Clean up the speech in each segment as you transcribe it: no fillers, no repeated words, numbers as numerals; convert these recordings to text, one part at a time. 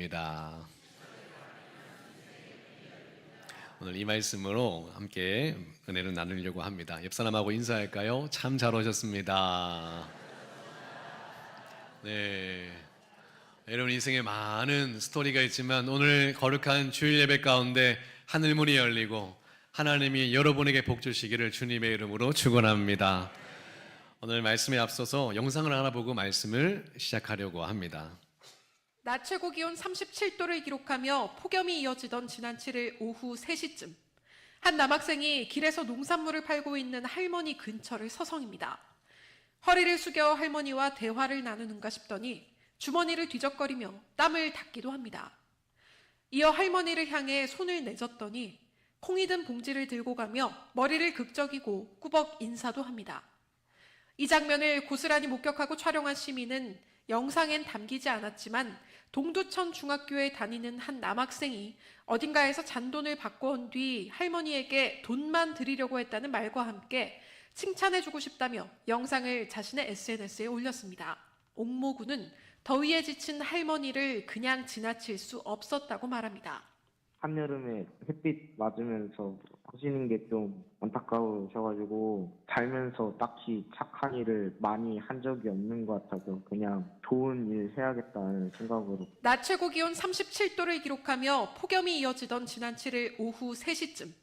주십니다. 오늘 이 말씀으로 함께 은혜를 나누려고 합니다. 옆 사람하고 인사할까요? 참 잘 오셨습니다. 네, 여러분 인생에 많은 스토리가 있지만 오늘 거룩한 주일 예배 가운데 하늘문이 열리고 하나님이 여러분에게 복 주시기를 주님의 이름으로 축원합니다. 오늘 말씀에 앞서서 영상을 하나 보고 말씀을 시작하려고 합니다. 낮 최고 기온 37도를 기록하며 폭염이 이어지던 지난 7일 오후 3시쯤 한 남학생이 길에서 농산물을 팔고 있는 할머니 근처를 서성입니다. 허리를 숙여 할머니와 대화를 나누는가 싶더니 주머니를 뒤적거리며 땀을 닦기도 합니다. 이어 할머니를 향해 손을 내젓더니 콩이 든 봉지를 들고 가며 머리를 극적이고 꾸벅 인사도 합니다. 이 장면을 고스란히 목격하고 촬영한 시민은 영상엔 담기지 않았지만 동두천 중학교에 다니는 한 남학생이 어딘가에서 잔돈을 받고 온 뒤 할머니에게 돈만 드리려고 했다는 말과 함께 칭찬해주고 싶다며 영상을 자신의 SNS에 올렸습니다. 옥모군은 더위에 지친 할머니를 그냥 지나칠 수 없었다고 말합니다. 한여름에 햇빛 맞으면서 하시는 게 좀 안타까우셔가지고 살면서 딱히 착한 일을 많이 한 적이 없는 것 같아서 그냥 좋은 일 해야겠다는 생각으로. 낮 최고 기온 37도를 기록하며 폭염이 이어지던 지난 7일 오후 3시쯤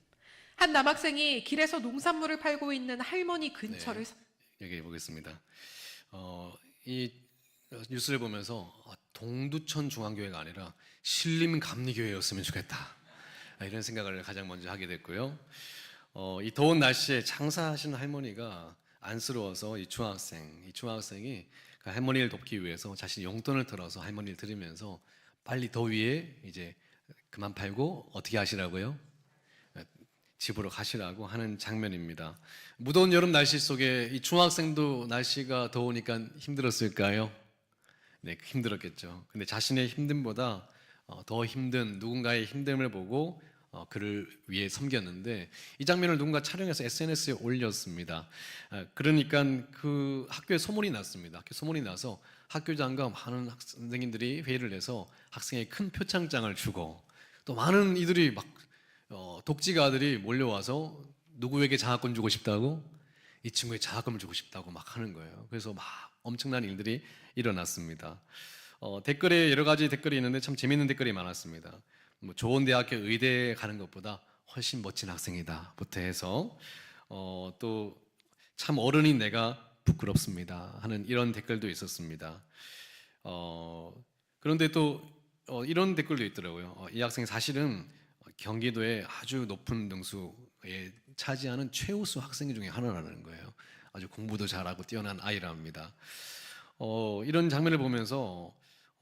한 남학생이 길에서 농산물을 팔고 있는 할머니 근처를 여기 보겠습니다. 이 뉴스를 보면서 동두천 중앙교회가 아니라 신림감리교회였으면 좋겠다, 이런 생각을 가장 먼저 하게 됐고요. 이 더운 날씨에 장사하시는 할머니가 안쓰러워서 이 중학생이 그 할머니를 돕기 위해서 자신이 용돈을 들어서 할머니를 드리면서 빨리 더위에 이제 그만 팔고 어떻게 하시라고요? 집으로 가시라고 하는 장면입니다. 무더운 여름 날씨 속에 이 중학생도 날씨가 더우니까 힘들었을까요? 네, 힘들었겠죠. 근데 자신의 힘듦보다 더 힘든 누군가의 힘듦을 보고 그를 위해 섬겼는데, 이 장면을 누군가 촬영해서 SNS에 올렸습니다. 그러니까 그 학교에 소문이 났습니다. 학교 소문이 나서 학교장과 많은 선생님들이 회의를 해서 학생에게 큰 표창장을 주고, 또 많은 이들이 막 독지가들이 몰려와서 누구에게 장학금 주고 싶다고, 이 친구의 장학금을 주고 싶다고 막 하는 거예요. 그래서 막 엄청난 일들이 일어났습니다. 댓글에 여러 가지 댓글이 있는데 참 재밌는 댓글이 많았습니다. 뭐 좋은 대학교 의대에 가는 것보다 훨씬 멋진 학생이다부터 해서 또 참 어른인 내가 부끄럽습니다 하는 이런 댓글도 있었습니다. 그런데 또 이런 댓글도 있더라고요. 이 학생이 사실은 경기도의 아주 높은 등수에 차지하는 최우수 학생 중에 하나라는 거예요. 아주 공부도 잘하고 뛰어난 아이랍니다. 이런 장면을 보면서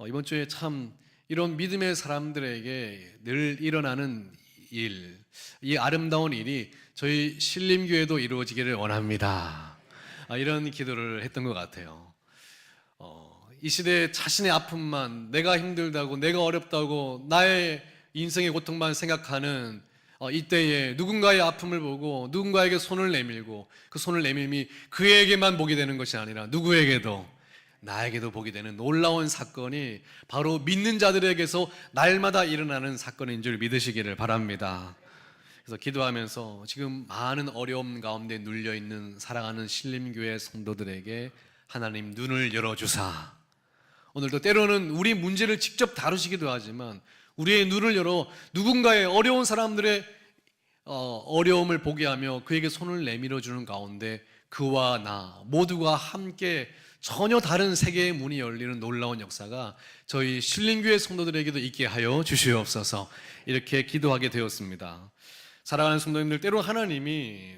이번 주에 참 이런 믿음의 사람들에게 늘 일어나는 일, 이 아름다운 일이 저희 신림교회도 이루어지기를 원합니다, 이런 기도를 했던 것 같아요. 이 시대에 자신의 아픔만, 내가 힘들다고, 내가 어렵다고, 나의 인생의 고통만 생각하는 이때에 누군가의 아픔을 보고 누군가에게 손을 내밀고 그 손을 내밀미 그에게만 복이 되는 것이 아니라 누구에게도, 나에게도 복이 되는 놀라운 사건이 바로 믿는 자들에게서 날마다 일어나는 사건인 줄 믿으시기를 바랍니다. 그래서 기도하면서 지금 많은 어려움 가운데 눌려있는 사랑하는 신림교회 성도들에게 하나님 눈을 열어주사, 오늘도 때로는 우리 문제를 직접 다루시기도 하지만 우리의 눈을 열어 누군가의 어려운 사람들의 어려움을 보게 하며 그에게 손을 내밀어 주는 가운데 그와 나 모두가 함께 전혀 다른 세계의 문이 열리는 놀라운 역사가 저희 신림교회 성도들에게도 있게 하여 주시옵소서, 이렇게 기도하게 되었습니다. 사랑하는 성도님들, 때론 하나님이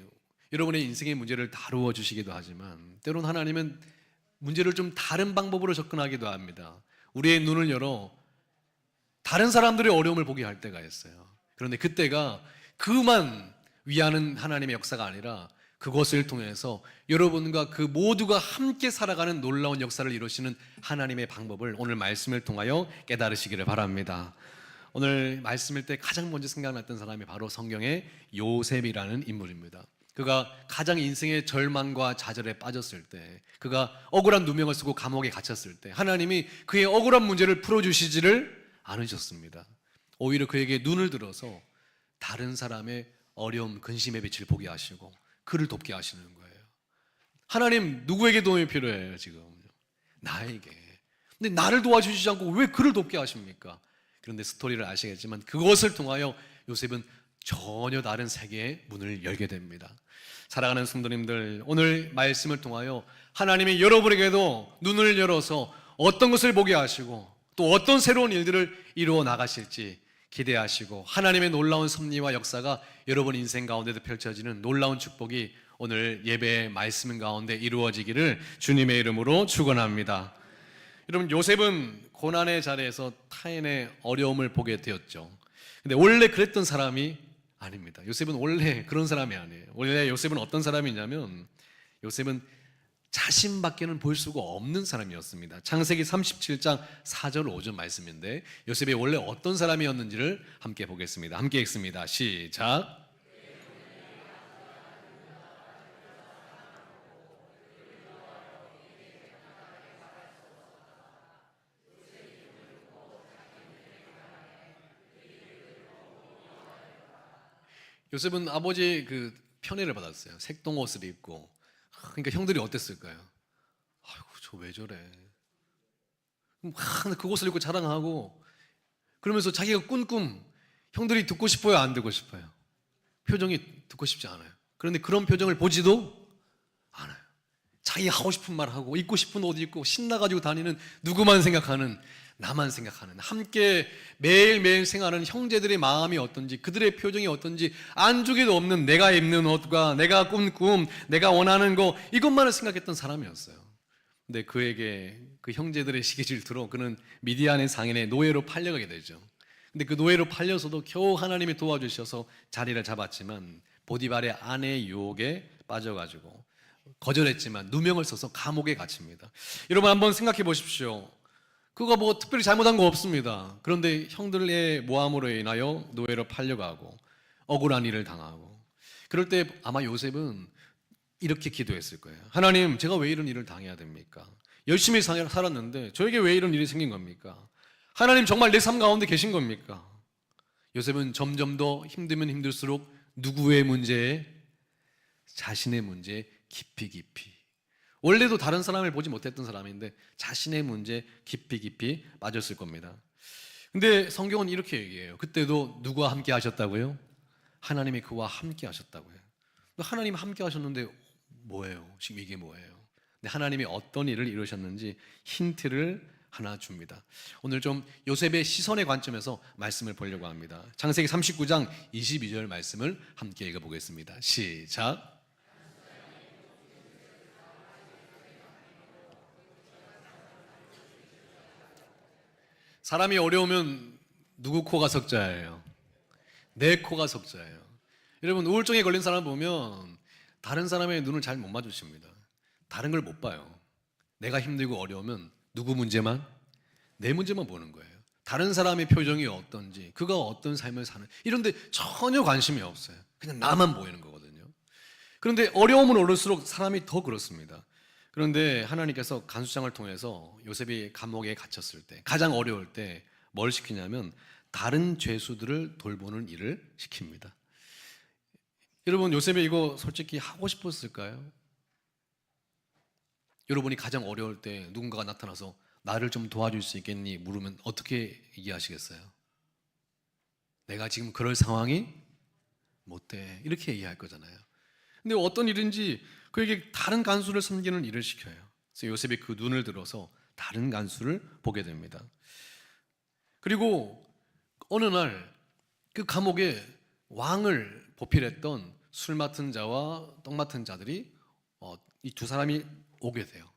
여러분의 인생의 문제를 다루어 주시기도 하지만 때론 하나님은 문제를 좀 다른 방법으로 접근하기도 합니다. 우리의 눈을 열어 다른 사람들의 어려움을 보게 할 때가 있어요. 그런데 그때가 그만 위하는 하나님의 역사가 아니라 그것을 통해서 여러분과 그 모두가 함께 살아가는 놀라운 역사를 이루시는 하나님의 방법을 오늘 말씀을 통하여 깨달으시기를 바랍니다. 오늘 말씀일 때 가장 먼저 생각났던 사람이 바로 성경의 요셉이라는 인물입니다. 그가 가장 인생의 절망과 좌절에 빠졌을 때, 그가 억울한 누명을 쓰고 감옥에 갇혔을 때 하나님이 그의 억울한 문제를 풀어주시지를 않으셨습니다. 오히려 그에게 눈을 들어서 다른 사람의 어려움, 근심의 빛을 보게 하시고 그를 돕게 하시는 거예요. 하나님 누구에게 도움이 필요해요 지금? 나에게. 근데 나를 도와주시지 않고 왜 그를 돕게 하십니까? 그런데 스토리를 아시겠지만 그것을 통하여 요셉은 전혀 다른 세계의 문을 열게 됩니다. 사랑하는 성도님들, 오늘 말씀을 통하여 하나님이 여러분에게도 눈을 열어서 어떤 것을 보게 하시고 또 어떤 새로운 일들을 이루어 나가실지 기대하시고 하나님의 놀라운 섭리와 역사가 여러분 인생 가운데도 펼쳐지는 놀라운 축복이 오늘 예배의 말씀 가운데 이루어지기를 주님의 이름으로 축원합니다. 여러분, 요셉은 고난의 자리에서 타인의 어려움을 보게 되었죠. 근데 원래 그랬던 사람이 아닙니다. 요셉은 원래 그런 사람이 아니에요. 원래 요셉은 어떤 사람이냐면 요셉은 자신밖에는 볼 수가 없는 사람이었습니다. 창세기 37장 4절 5절 말씀인데 요셉이 원래 어떤 사람이었는지를 함께 보겠습니다. 함께 읽습니다. 시작. 요셉은 아버지 그 편애를 받았어요. 색동옷을 입고. 그러니까 형들이 어땠을까요? 아이고 저 왜 저래? 그 옷을 입고 자랑하고 그러면서 자기가 꾼 꿈 형들이 듣고 싶어요, 안 듣고 싶어요? 표정이 듣고 싶지 않아요. 그런데 그런 표정을 보지도 않아요. 자기 하고 싶은 말 하고 입고 싶은 옷 입고 신나가지고 다니는 누구만 생각하는, 나만 생각하는, 함께 매일매일 생활하는 형제들의 마음이 어떤지, 그들의 표정이 어떤지 안주기도 없는 내가 입는 옷과 내가 꾼 꿈, 내가 원하는 거, 이것만을 생각했던 사람이었어요. 근데 그에게 그 형제들의 시기질투로 그는 미디안의 상인의 노예로 팔려가게 되죠. 근데 그 노예로 팔려서도 겨우 하나님이 도와주셔서 자리를 잡았지만 보디발의 아내의 유혹에 빠져가지고 거절했지만 누명을 써서 감옥에 갇힙니다. 여러분 한번 생각해 보십시오. 그가 뭐 특별히 잘못한 거 없습니다. 그런데 형들의 모함으로 인하여 노예로 팔려가고 억울한 일을 당하고, 그럴 때 아마 요셉은 이렇게 기도했을 거예요. 하나님, 제가 왜 이런 일을 당해야 됩니까? 열심히 살았는데 저에게 왜 이런 일이 생긴 겁니까? 하나님 정말 내 삶 가운데 계신 겁니까? 요셉은 점점 더 힘들면 힘들수록 누구의 문제에? 자신의 문제에 깊이 원래도 다른 사람을 보지 못했던 사람인데 자신의 문제에 깊이 빠졌을 겁니다. 근데 성경은 이렇게 얘기해요. 그때도 누구와 함께 하셨다고요? 하나님이 그와 함께 하셨다고요. 하나님 함께 하셨는데 뭐예요? 지금 이게 뭐예요? 근데 하나님이 어떤 일을 이루셨는지 힌트를 하나 줍니다. 오늘 좀 요셉의 시선의 관점에서 말씀을 보려고 합니다. 창세기 39장 22절 말씀을 함께 읽어보겠습니다. 시작. 사람이 어려우면 누구 코가 석자예요? 내 코가 석자예요. 여러분, 우울증에 걸린 사람 보면 다른 사람의 눈을 잘 못 마주칩니다. 다른 걸 못 봐요. 내가 힘들고 어려우면 누구 문제만? 내 문제만 보는 거예요. 다른 사람의 표정이 어떤지, 그가 어떤 삶을 사는, 이런데 전혀 관심이 없어요. 그냥 나만 보이는 거거든요. 그런데 어려움은 오를수록 사람이 더 그렇습니다. 그런데 하나님께서 간수장을 통해서 요셉이 감옥에 갇혔을 때, 가장 어려울 때 뭘 시키냐면 다른 죄수들을 돌보는 일을 시킵니다. 여러분, 요셉이 이거 솔직히 하고 싶었을까요? 여러분이 가장 어려울 때 누군가가 나타나서 나를 좀 도와줄 수 있겠니? 물으면 어떻게 얘기하시겠어요? 내가 지금 그럴 상황이 못 돼. 이렇게 얘기할 거잖아요. 근데 어떤 일인지 그에게 다른 간수를 섬기는 일을 시켜요. 그래서 요셉이 그 눈을 들어서 다른 간수를 보게 됩니다. 그리고 어느 날 그 감옥에 왕을 보필했던 술 맡은 자와 떡 맡은 자들이 이 두 사람이 오게 돼요.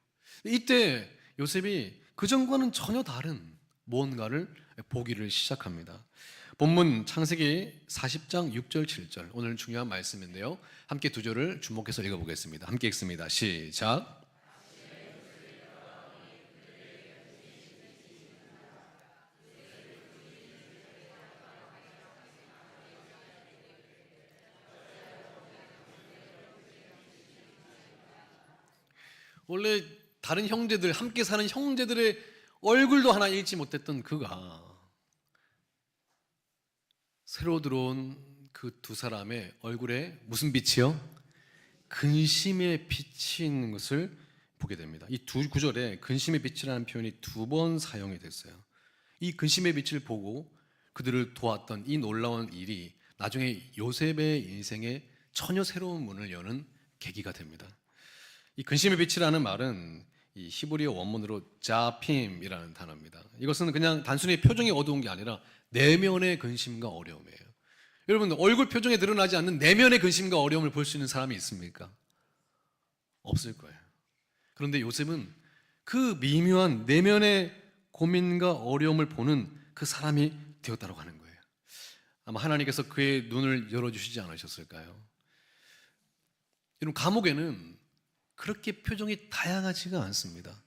이때 요셉이 그전과는 전혀 다른 무언가를 보기를 시작합니다. 본문 창세기 40장 6절 7절, 오늘 중요한 말씀인데요. 함께 두 절을 주목해서 읽어보겠습니다. 함께 읽습니다. 시작. 원래 다른 형제들, 함께 사는 형제들의 얼굴도 하나 읽지 못했던 그가 새로 들어온 그 두 사람의 얼굴에 무슨 빛이요? 근심의 빛이 있는 것을 보게 됩니다. 이 두 구절에 근심의 빛이라는 표현이 두 번 사용이 됐어요. 이 근심의 빛을 보고 그들을 도왔던 이 놀라운 일이 나중에 요셉의 인생에 전혀 새로운 문을 여는 계기가 됩니다. 이 근심의 빛이라는 말은 이 히브리어 원문으로 자핌이라는 단어입니다. 이것은 그냥 단순히 표정이 어두운 게 아니라 내면의 근심과 어려움이에요. 여러분, 얼굴 표정에 드러나지 않는 내면의 근심과 어려움을 볼 수 있는 사람이 있습니까? 없을 거예요. 그런데 요셉은 그 미묘한 내면의 고민과 어려움을 보는 그 사람이 되었다고 하는 거예요. 아마 하나님께서 그의 눈을 열어주시지 않으셨을까요? 여러분, 감옥에는 그렇게 표정이 다양하지가 않습니다.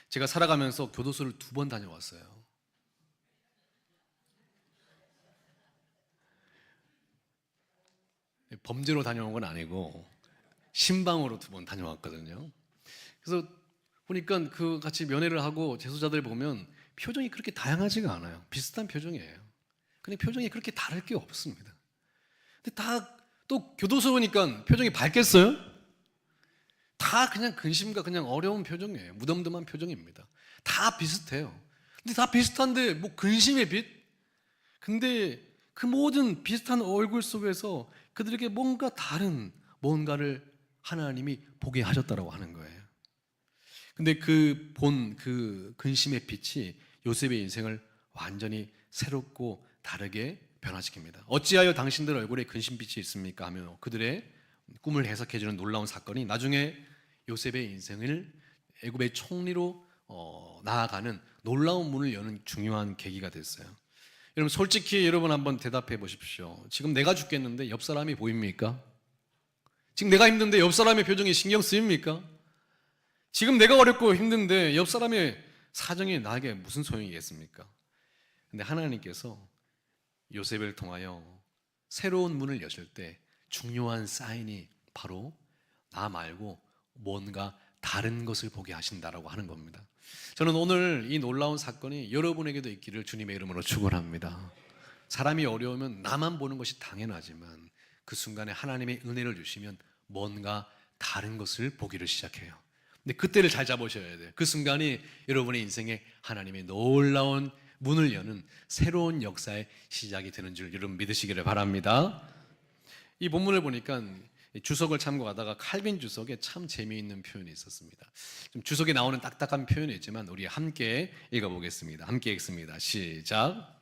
제가 살아가면서 교도소를 2번 다녀왔어요. 범죄로 다녀온 건 아니고 신방으로 2번 다녀왔거든요. 그래서 보니까 그 같이 면회를 하고 재소자들 보면 표정이 그렇게 다양하지가 않아요. 비슷한 표정이에요. 근데 표정이 그렇게 다를 게 없습니다. 근데 다 또 교도소 오니까 표정이 밝겠어요? 다 그냥 근심과 그냥 어려운 표정이에요. 무덤덤한 표정입니다. 다 비슷해요. 근데 다 비슷한데 뭐 근심의 빛? 근데 그 모든 비슷한 얼굴 속에서 그들에게 뭔가 다른 뭔가를 하나님이 보게 하셨다라고 하는 거예요. 근데 그 근심의 빛이 요셉의 인생을 완전히 새롭고 다르게 변화시킵니다. 어찌하여 당신들 얼굴에 근심빛이 있습니까? 하며 그들의 꿈을 해석해주는 놀라운 사건이 나중에 요셉의 인생을 애굽의 총리로 나아가는 놀라운 문을 여는 중요한 계기가 됐어요. 여러분, 솔직히 여러분 한번 대답해 보십시오. 지금 내가 죽겠는데 옆 사람이 보입니까? 지금 내가 힘든데 옆 사람의 표정이 신경 쓰입니까? 지금 내가 어렵고 힘든데 옆 사람의 사정이 나에게 무슨 소용이겠습니까? 근데 하나님께서 요셉을 통하여 새로운 문을 여실 때 중요한 사인이 바로 나 말고 뭔가 다른 것을 보게 하신다라고 하는 겁니다. 저는 오늘 이 놀라운 사건이 여러분에게도 있기를 주님의 이름으로 축원합니다. 사람이 어려우면 나만 보는 것이 당연하지만 그 순간에 하나님의 은혜를 주시면 뭔가 다른 것을 보기를 시작해요. 근데 그때를 잘 잡으셔야 돼요. 그 순간이 여러분의 인생에 하나님의 놀라운 문을 여는 새로운 역사의 시작이 되는 줄 여러분 믿으시기를 바랍니다. 이 본문을 보니까 주석을 참고하다가 칼빈 주석에 참 재미있는 표현이 있었습니다. 좀 주석에 나오는 딱딱한 표현이 있지만 우리 함께 읽어보겠습니다. 함께 읽습니다. 시작.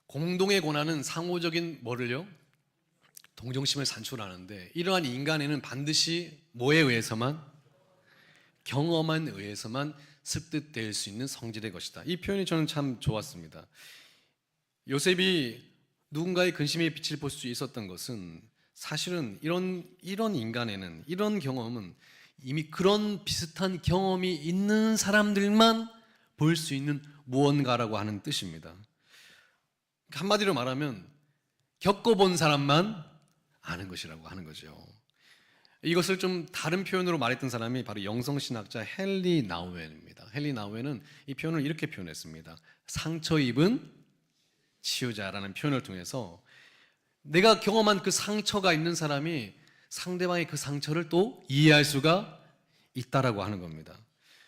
공동의 고난은 상호적인 뭐를요? 동정심을 산출하는데 이러한 인간에는 반드시 뭐에 의해서만? 경험에 의해서만 습득될 수 있는 성질의 것이다. 이 표현이 저는 참 좋았습니다. 요셉이 누군가의 근심의 빛을 볼 수 있었던 것은 사실은 이런 인간에는 이런 경험은 이미 그런 비슷한 경험이 있는 사람들만 볼 수 있는 무언가라고 하는 뜻입니다. 한마디로 말하면 겪어본 사람만 아는 것이라고 하는 거죠. 이것을 좀 다른 표현으로 말했던 사람이 바로 영성신학자 헨리 나우엔입니다. 헨리 나우엔은 이 표현을 이렇게 표현했습니다. 상처 입은 치유자라는 표현을 통해서 내가 경험한 그 상처가 있는 사람이 상대방의 그 상처를 또 이해할 수가 있다라고 하는 겁니다.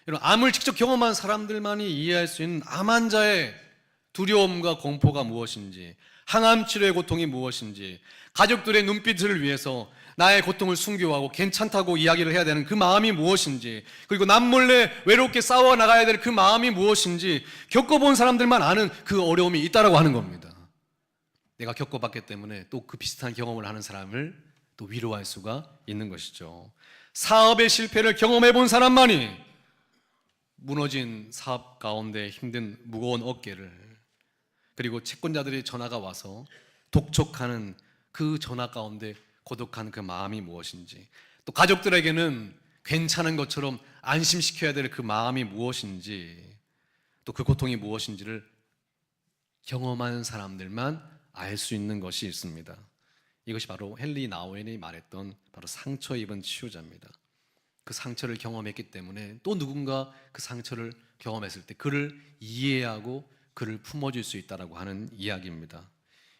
여러분, 암을 직접 경험한 사람들만이 이해할 수 있는 암 환자의 두려움과 공포가 무엇인지, 항암 치료의 고통이 무엇인지, 가족들의 눈빛을 위해서 나의 고통을 순교하고 괜찮다고 이야기를 해야 되는 그 마음이 무엇인지, 그리고 남몰래 외롭게 싸워 나가야 될 그 마음이 무엇인지 겪어본 사람들만 아는 그 어려움이 있다라고 하는 겁니다. 내가 겪어봤기 때문에 또 그 비슷한 경험을 하는 사람을 또 위로할 수가 있는 것이죠. 사업의 실패를 경험해 본 사람만이 무너진 사업 가운데 힘든 무거운 어깨를, 그리고 채권자들의 전화가 와서 독촉하는 그 전화 가운데 고독한 그 마음이 무엇인지, 또 가족들에게는 괜찮은 것처럼 안심시켜야 될 그 마음이 무엇인지, 또 그 고통이 무엇인지를 경험한 사람들만 알 수 있는 것이 있습니다. 이것이 바로 헨리 나우엔이 말했던 바로 상처 입은 치유자입니다. 그 상처를 경험했기 때문에 또 누군가 그 상처를 경험했을 때 그를 이해하고 그를 품어줄 수 있다라고 하는 이야기입니다.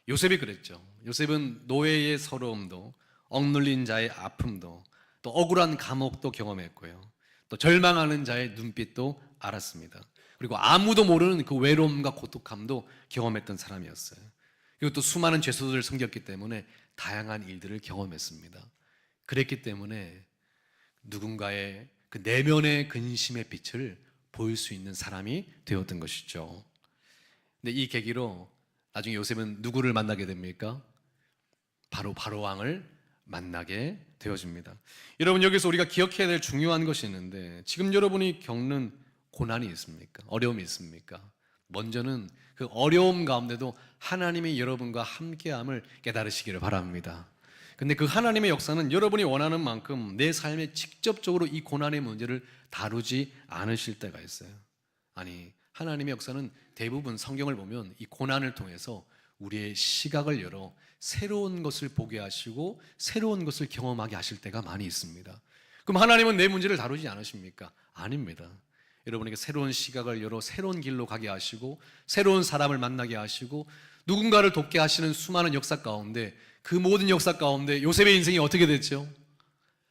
요셉이 그랬죠. 요셉은 노예의 서러움도, 억눌린 자의 아픔도, 또 억울한 감옥도 경험했고요. 또 절망하는 자의 눈빛도 알았습니다. 그리고 아무도 모르는 그 외로움과 고독함도 경험했던 사람이었어요. 그리고 또 수많은 죄수들을 섬겼기 때문에 다양한 일들을 경험했습니다. 그랬기 때문에 누군가의 그 내면의 근심의 빛을 보일 수 있는 사람이 되었던 것이죠. 근데 이 계기로 나중에 요셉은 누구를 만나게 됩니까? 바로 바로왕을 만나게 되어집니다. 여러분, 여기서 우리가 기억해야 될 중요한 것이 있는데, 지금 여러분이 겪는 고난이 있습니까? 어려움이 있습니까? 먼저는 그 어려움 가운데도 하나님이 여러분과 함께함을 깨달으시기를 바랍니다. 근데 그 하나님의 역사는 여러분이 원하는 만큼 내 삶에 직접적으로 이 고난의 문제를 다루지 않으실 때가 있어요. 아니, 하나님의 역사는 대부분 성경을 보면 이 고난을 통해서 우리의 시각을 열어 새로운 것을 보게 하시고 새로운 것을 경험하게 하실 때가 많이 있습니다. 그럼 하나님은 내 문제를 다루지 않으십니까? 아닙니다. 여러분에게 새로운 시각을 열어 새로운 길로 가게 하시고 새로운 사람을 만나게 하시고 누군가를 돕게 하시는 수많은 역사 가운데, 그 모든 역사 가운데 요셉의 인생이 어떻게 됐죠?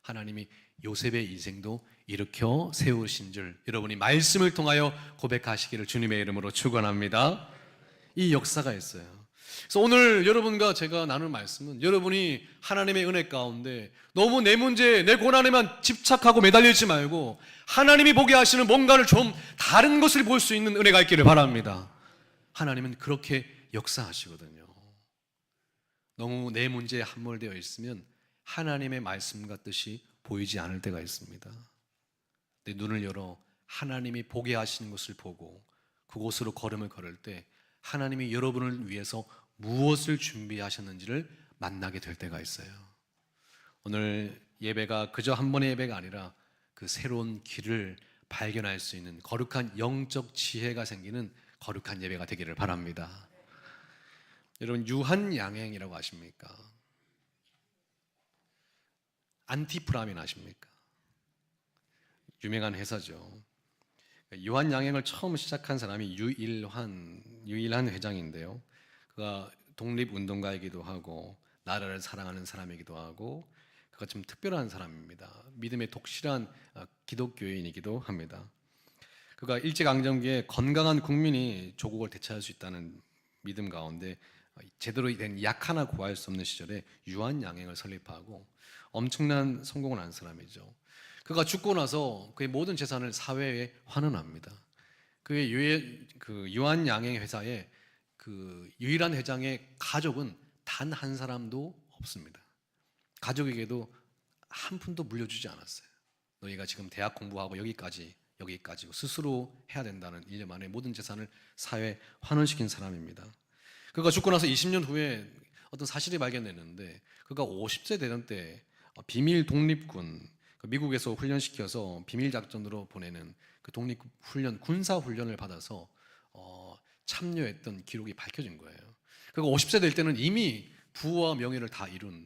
하나님이 요셉의 인생도 일으켜 세우신 줄 여러분이 말씀을 통하여 고백하시기를 주님의 이름으로 축원합니다. 이 역사가 있어요. 그래서 오늘 여러분과 제가 나눌 말씀은, 여러분이 하나님의 은혜 가운데 너무 내 문제, 내 고난에만 집착하고 매달려 있지 말고 하나님이 보게 하시는 뭔가를 좀 다른 것을 볼 수 있는 은혜가 있기를 바랍니다. 하나님은 그렇게 역사하시거든요. 너무 내 문제에 함몰되어 있으면 하나님의 말씀과 뜻이 보이지 않을 때가 있습니다. 내 눈을 열어 하나님이 보게 하시는 것을 보고 그곳으로 걸음을 걸을 때 하나님이 여러분을 위해서 무엇을 준비하셨는지를 만나게 될 때가 있어요. 오늘 예배가 그저 한 번의 예배가 아니라 그 새로운 길을 발견할 수 있는 거룩한 영적 지혜가 생기는 거룩한 예배가 되기를 바랍니다. 여러분, 유한양행이라고 아십니까? 안티프라민 아십니까? 유명한 회사죠. 유한양행을 처음 시작한 사람이 유일한 회장인데요. 그가 독립운동가이기도 하고 나라를 사랑하는 사람이기도 하고 그가 좀 특별한 사람입니다. 믿음의 독실한 기독교인이기도 합니다. 그가 일제강점기에 건강한 국민이 조국을 대체할 수 있다는 믿음 가운데 제대로 된 약 하나 구할 수 없는 시절에 유한양행을 설립하고 엄청난 성공을 한 사람이죠. 그가 죽고 나서 그의 모든 재산을 사회에 환원합니다. 그의 유한양행 회사의 그 유일한 회장의 가족은 단 한 사람도 없습니다. 가족에게도 한 푼도 물려주지 않았어요. 너희가 지금 대학 공부하고 여기까지 스스로 해야 된다는 일념 안에 모든 재산을 사회에 환원시킨 사람입니다. 그가 죽고 나서 20년 후에 어떤 사실이 발견됐는데, 그가 50세 되던 때 비밀 독립군, 미국에서 훈련시켜서 비밀 작전으로 보내는 그 독립훈련, 군사훈련을 받아서 참여했던 기록이 밝혀진 거예요. 그가 50세 될 때는 이미 부와 명예를 다 이룬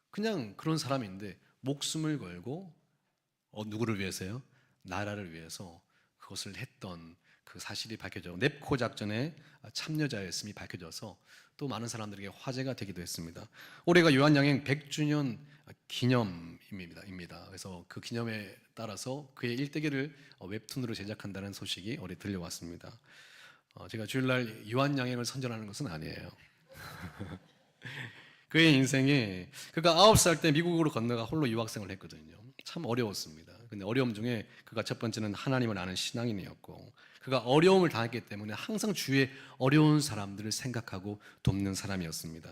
그냥 그런 사람인데 목숨을 걸고 누구를 위해서요? 나라를 위해서 그것을 했던 그 사실이 밝혀져 넵코 작전에 참여자였음이 밝혀져서 또 많은 사람들에게 화제가 되기도 했습니다. 올해가 유한양행 100주년 기념입니다. 그래서 그 기념에 따라서 그의 일대기를 웹툰으로 제작한다는 소식이 올해 들려왔습니다. 제가 주일날 유한양행을 선전하는 것은 아니에요. 그의 인생에 그가 9살 때 미국으로 건너가 홀로 유학생을 했거든요. 참 어려웠습니다. 근데 어려움 중에 그가 첫 번째는 하나님을 아는 신앙인이었고, 그가 어려움을 당했기 때문에 항상 주위에 어려운 사람들을 생각하고 돕는 사람이었습니다.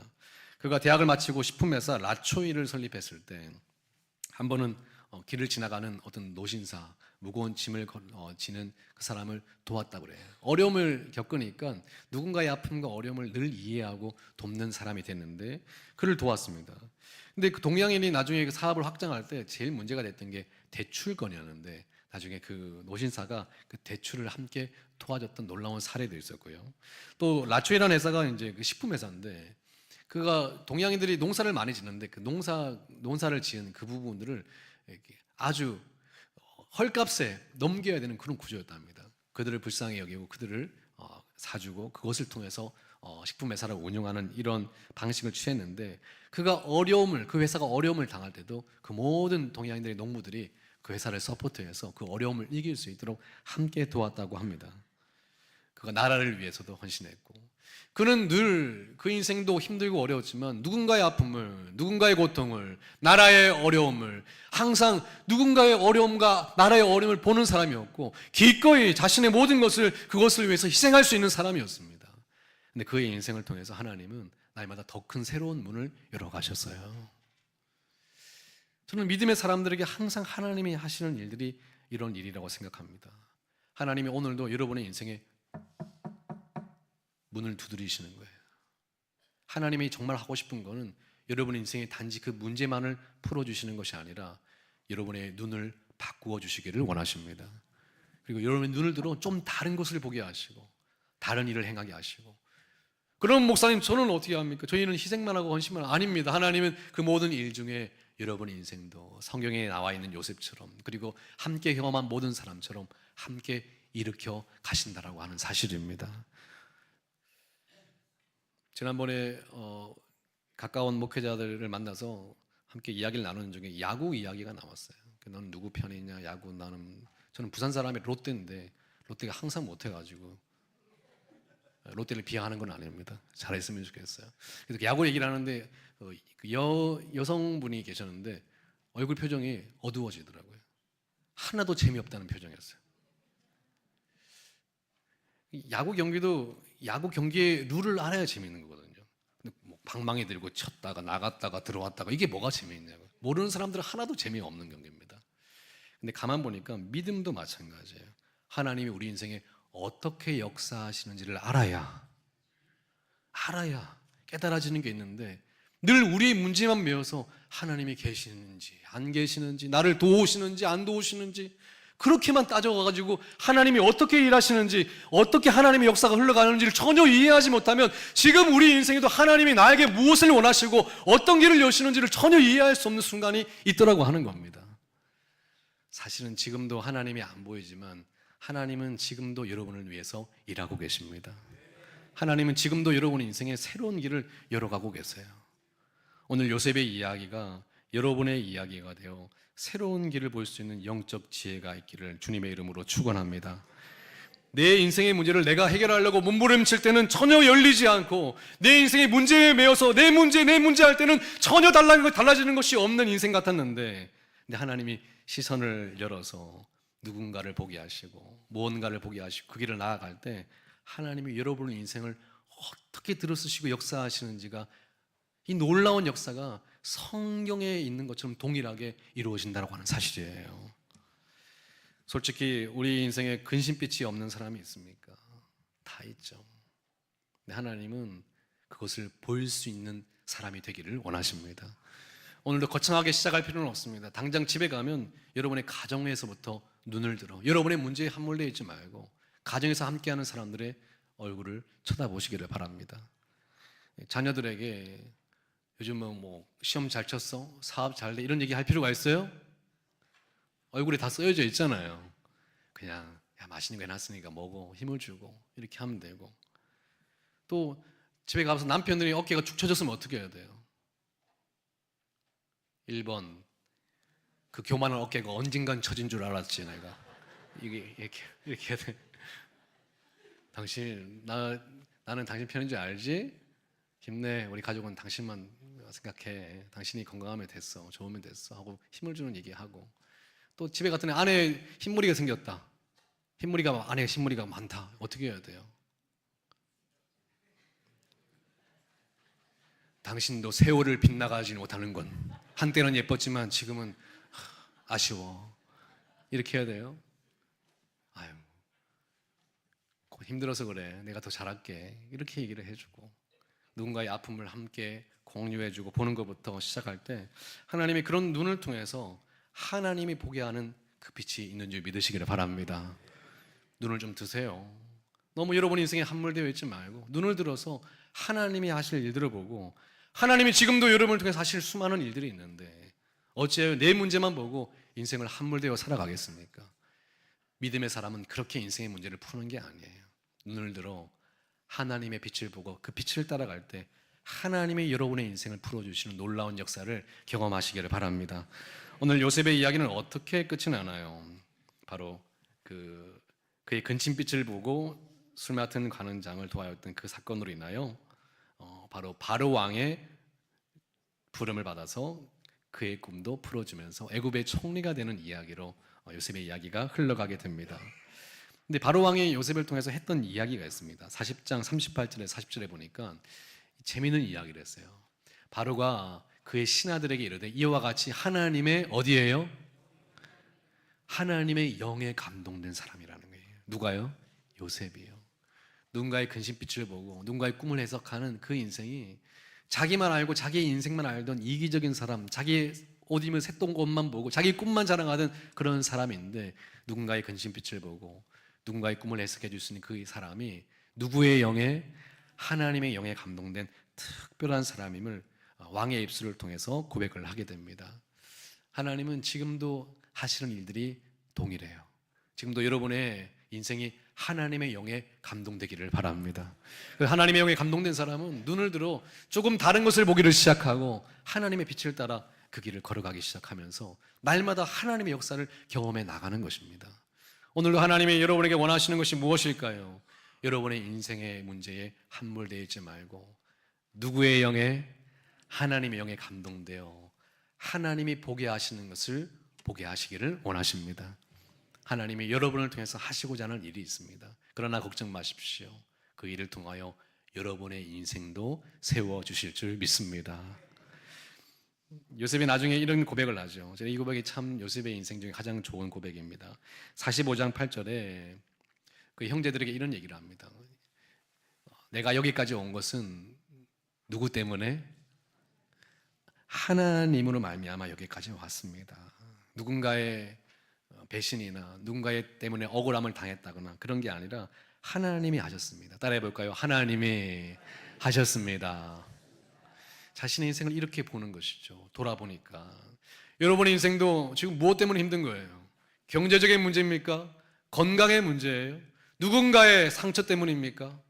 그가 대학을 마치고 식품회사 라초이를 설립했을 때 한 번은 길을 지나가는 어떤 노신사, 무거운 짐을 지는 그 사람을 도왔다고 그래요. 어려움을 겪으니까 누군가의 아픔과 어려움을 늘 이해하고 돕는 사람이 됐는데 그를 도왔습니다. 근데 그 동양인이 나중에 그 사업을 확장할 때 제일 문제가 됐던 게 대출권이었는데, 나중에 그 노신사가 그 대출을 함께 도와줬던 놀라운 사례도 있었고요. 또 라초이라는 회사가 이제 그 식품 회사인데, 그가 동양인들이 농사를 많이 짓는데 그 농사를 지은 그 부분들을 이렇게 아주 헐값에 넘겨야 되는 그런 구조였답니다. 그들을 불쌍히 여기고 그들을 사주고 그것을 통해서 식품 회사를 운영하는 이런 방식을 취했는데, 그 회사가 어려움을 당할 때도 그 모든 동양인들의 농부들이 그 회사를 서포트해서 그 어려움을 이길 수 있도록 함께 도왔다고 합니다. 그가 나라를 위해서도 헌신했고, 그는 늘 그 인생도 힘들고 어려웠지만 누군가의 아픔을, 누군가의 고통을, 나라의 어려움을, 항상 누군가의 어려움과 나라의 어려움을 보는 사람이었고, 기꺼이 자신의 모든 그것을 위해서 희생할 수 있는 사람이었습니다. 근데 그의 인생을 통해서 하나님은 날마다 더 큰 새로운 문을 열어가셨어요. 저는 믿음의 사람들에게 항상 하나님이 하시는 일들이 이런 일이라고 생각합니다. 하나님이 오늘도 여러분의 인생에 문을 두드리시는 거예요. 하나님이 정말 하고 싶은 거는 여러분의 인생에 단지 그 문제만을 풀어주시는 것이 아니라 여러분의 눈을 바꾸어 주시기를 원하십니다. 그리고 여러분의 눈을 들어 좀 다른 것을 보게 하시고 다른 일을 행하게 하시고. 그럼 목사님, 저는 어떻게 합니까? 저희는 희생만 하고 헌신만 하고. 아닙니다. 하나님은 그 모든 일 중에 여러분의 인생도 성경에 나와 있는 요셉처럼, 그리고 함께 경험한 모든 사람처럼 함께 일으켜 가신다라고 하는 사실입니다. 지난번에 가까운 목회자들을 만나서 함께 이야기를 나누는 중에 야구 이야기가 나왔어요. 너는 누구 편이냐, 야구. 저는 부산 사람이 롯데인데 롯데가 항상 못해가지고, 롯데를 비하하는 건 아닙니다. 잘했으면 좋겠어요. 그래서 야구 얘기를 하는데 여성분이 계셨는데 얼굴 표정이 어두워지더라고요. 하나도 재미없다는 표정이었어요. 야구 경기의 룰을 알아야 재미있는 거거든요. 근데 뭐 방망이 들고 쳤다가 나갔다가 들어왔다가 이게 뭐가 재미있냐고. 모르는 사람들은 하나도 재미없는 경기입니다. 근데 가만 보니까 믿음도 마찬가지예요. 하나님이 우리 인생에 어떻게 역사하시는지를 알아야 깨달아지는 게 있는데, 늘 우리의 문제만 메워서 하나님이 계시는지 안 계시는지, 나를 도우시는지 안 도우시는지 그렇게만 따져가지고 하나님이 어떻게 일하시는지, 어떻게 하나님의 역사가 흘러가는지를 전혀 이해하지 못하면 지금 우리 인생에도 하나님이 나에게 무엇을 원하시고 어떤 길을 여시는지를 전혀 이해할 수 없는 순간이 있더라고 하는 겁니다. 사실은 지금도 하나님이 안 보이지만 하나님은 지금도 여러분을 위해서 일하고 계십니다. 하나님은 지금도 여러분의 인생에 새로운 길을 열어가고 계세요. 오늘 요셉의 이야기가 여러분의 이야기가 되어 새로운 길을 볼 수 있는 영적 지혜가 있기를 주님의 이름으로 축원합니다. 내 인생의 문제를 내가 해결하려고 몸부림칠 때는 전혀 열리지 않고, 내 인생의 문제에 매여서 내 문제 할 때는 전혀 달라지는 것이 없는 인생 같았는데, 근데 하나님이 시선을 열어서 누군가를 보게 하시고 무언가를 보게 하시고 그 길을 나아갈 때 하나님이 여러분의 인생을 어떻게 들어쓰시고 역사하시는지가, 이 놀라운 역사가 성경에 있는 것처럼 동일하게 이루어진다고 하는 사실이에요. 솔직히 우리 인생에 근심빛이 없는 사람이 있습니까? 다 있죠. 근데 하나님은 그것을 볼 수 있는 사람이 되기를 원하십니다. 오늘도 거창하게 시작할 필요는 없습니다. 당장 집에 가면 여러분의 가정에서부터 눈을 들어 여러분의 문제에 함몰되어 있지 말고 가정에서 함께하는 사람들의 얼굴을 쳐다보시기를 바랍니다. 자녀들에게 요즘은 뭐 시험 잘 쳤어? 사업 잘 돼? 이런 얘기 할 필요가 있어요? 얼굴에 다 쓰여져 있잖아요. 그냥 야, 맛있는 거 해놨으니까 먹어, 힘을 주고 이렇게 하면 되고, 또 집에 가서 남편들이 어깨가 축 처졌으면 어떻게 해야 돼요? 1번, 그 교만한 어깨가 언젠간 처진 줄 알았지 내가. 이게 이렇게 해야 돼. 나는 당신 편인 줄 알지? 힘내. 우리 가족은 당신만 생각해. 당신이 건강하면 됐어, 좋으면 됐어 하고 힘을 주는 얘기하고, 또 집에 갔더니 아내에 흰머리가 생겼다. 아내가 흰머리가 많다. 어떻게 해야 돼요? 당신도 세월을 빗나가지 못하는 건 한때는 예뻤지만 지금은 아쉬워. 이렇게 해야 돼요? 아유, 힘들어서 그래. 내가 더 잘할게. 이렇게 얘기를 해주고, 누군가의 아픔을 함께 공유해주고 보는 것부터 시작할 때 하나님이 그런 눈을 통해서 하나님이 보게 하는 그 빛이 있는 줄 믿으시기를 바랍니다. 눈을 좀 드세요. 너무 여러분 인생에 함몰되어 있지 말고 눈을 들어서 하나님이 하실 일들을 보고, 하나님이 지금도 여러분을 통해서 하실 수많은 일들이 있는데 어찌하여 내 문제만 보고 인생을 함몰되어 살아가겠습니까? 믿음의 사람은 그렇게 인생의 문제를 푸는 게 아니에요. 눈을 들어 하나님의 빛을 보고 그 빛을 따라갈 때 하나님이 여러분의 인생을 풀어주시는 놀라운 역사를 경험하시기를 바랍니다. 오늘 요셉의 이야기는 어떻게 끝이 나나요? 바로 그의 근친빛을 보고 술 맡은 관원장을 도와줬던 그 사건으로 인하여 바로 바로 왕의 부름을 받아서 그의 꿈도 풀어주면서 애굽의 총리가 되는 이야기로 요셉의 이야기가 흘러가게 됩니다. 근데 바로 왕이 요셉을 통해서 했던 이야기가 있습니다. 40장 38절에 40절에 보니까 재미있는 이야기를 했어요. 바로가 그의 신하들에게 이르되 이와 같이 하나님의 어디예요? 하나님의 영에 감동된 사람이라는 거예요. 누가요? 요셉이요. 누군가의 근심빛을 보고 누군가의 꿈을 해석하는 그 인생이 자기만 알고 자기의 인생만 알던 이기적인 사람, 자기의 옷 입은 새똥옷만 보고 자기 꿈만 자랑하던 그런 사람인데, 누군가의 근심빛을 보고 누군가의 꿈을 해석해 줄 수 있는 그 사람이 누구의 영에? 하나님의 영에 감동된 특별한 사람임을 왕의 입술을 통해서 고백을 하게 됩니다. 하나님은 지금도 하시는 일들이 동일해요. 지금도 여러분의 인생이 하나님의 영에 감동되기를 바랍니다. 하나님의 영에 감동된 사람은 눈을 들어 조금 다른 것을 보기를 시작하고 하나님의 빛을 따라 그 길을 걸어가기 시작하면서 날마다 하나님의 역사를 경험해 나가는 것입니다. 오늘도 하나님이 여러분에게 원하시는 것이 무엇일까요? 여러분의 인생의 문제에 함몰되어 있지 말고 누구의 영에? 하나님의 영에 감동되어 하나님이 보게 하시는 것을 보게 하시기를 원하십니다. 하나님이 여러분을 통해서 하시고자 하는 일이 있습니다. 그러나 걱정 마십시오. 그 일을 통하여 여러분의 인생도 세워주실 줄 믿습니다. 요셉이 나중에 이런 고백을 하죠. 이 고백이 참 요셉의 인생 중에 가장 좋은 고백입니다. 45장 8절에 그 형제들에게 이런 얘기를 합니다. 내가 여기까지 온 것은 누구 때문에? 하나님으로 말미암아 여기까지 왔습니다. 누군가의 배신이나 누군가의 때문에 억울함을 당했다거나 그런 게 아니라 하나님이 하셨습니다. 따라해 볼까요? 하나님이 하셨습니다. 자신의 인생을 이렇게 보는 것이죠. 돌아보니까 여러분의 인생도 지금 무엇 때문에 힘든 거예요? 경제적인 문제입니까? 건강의 문제예요? 누군가의 상처 때문입니까?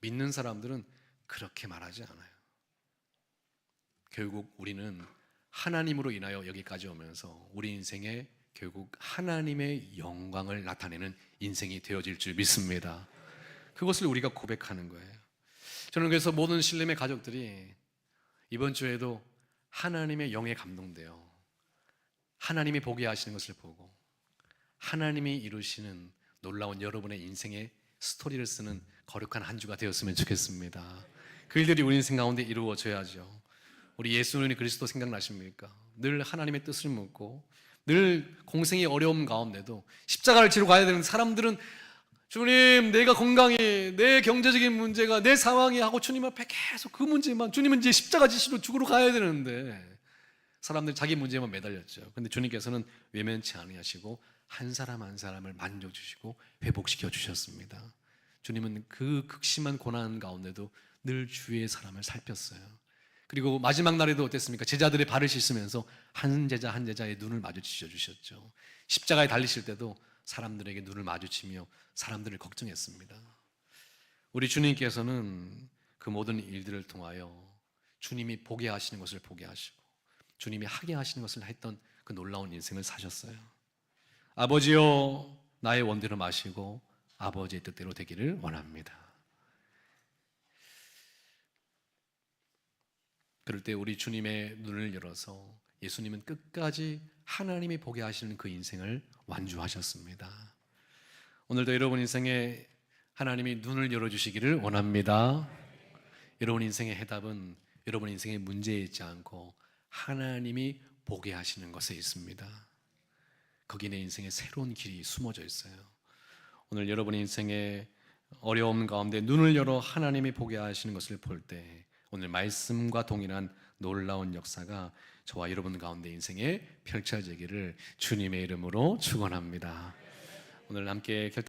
믿는 사람들은 그렇게 말하지 않아요. 결국 우리는 하나님으로 인하여 여기까지 오면서 우리 인생에 결국 하나님의 영광을 나타내는 인생이 되어질 줄 믿습니다. 그것을 우리가 고백하는 거예요. 저는 그래서 모든 신림의 가족들이 이번 주에도 하나님의 영에 감동되어 하나님이 보게 하시는 것을 보고 하나님이 이루시는 놀라운 여러분의 인생의 스토리를 쓰는 거룩한 한 주가 되었으면 좋겠습니다. 그 일들이 우리 인생 가운데 이루어져야죠. 우리 예수님이 그리스도 생각나십니까? 늘 하나님의 뜻을 묻고 늘 공생의 어려움 가운데도 십자가를 지러 가야 되는 사람들은 주님, 내가 건강해, 내 경제적인 문제가, 내 상황이 하고 주님 앞에 계속 그 문제만, 주님은 이제 십자가 지시로 죽으러 가야 되는데 사람들 자기 문제만 매달렸죠. 근데 주님께서는 외면치 아니하시고 한 사람 한 사람을 만져 주시고 회복시켜 주셨습니다. 주님은 그 극심한 고난 가운데도 늘 주의 사람을 살폈어요. 그리고 마지막 날에도 어땠습니까? 제자들의 발을 씻으면서 한 제자 한 제자의 눈을 마주치셔 주셨죠. 십자가에 달리실 때도 사람들에게 눈을 마주치며 사람들을 걱정했습니다. 우리 주님께서는 그 모든 일들을 통하여 주님이 보게 하시는 것을 보게 하시고 주님이 하게 하시는 것을 했던 그 놀라운 인생을 사셨어요. 아버지여, 나의 원대로 마시고 아버지의 뜻대로 되기를 원합니다. 그럴 때 우리 주님의 눈을 열어서 예수님은 끝까지 하나님이 보게 하시는 그 인생을 완주하셨습니다. 오늘도 여러분 인생에 하나님이 눈을 열어주시기를 원합니다. 여러분 인생의 해답은 여러분 인생의 문제에 있지 않고 하나님이 보게 하시는 것에 있습니다. 거기 내 인생의 새로운 길이 숨어져 있어요. 오늘 여러분 인생의 어려움 가운데 눈을 열어 하나님이 보게 하시는 것을 볼 때 오늘 말씀과 동일한 놀라운 역사가 저와 여러분 가운데 인생에 펼쳐지기를 주님의 이름으로 축원합니다. 오늘 함께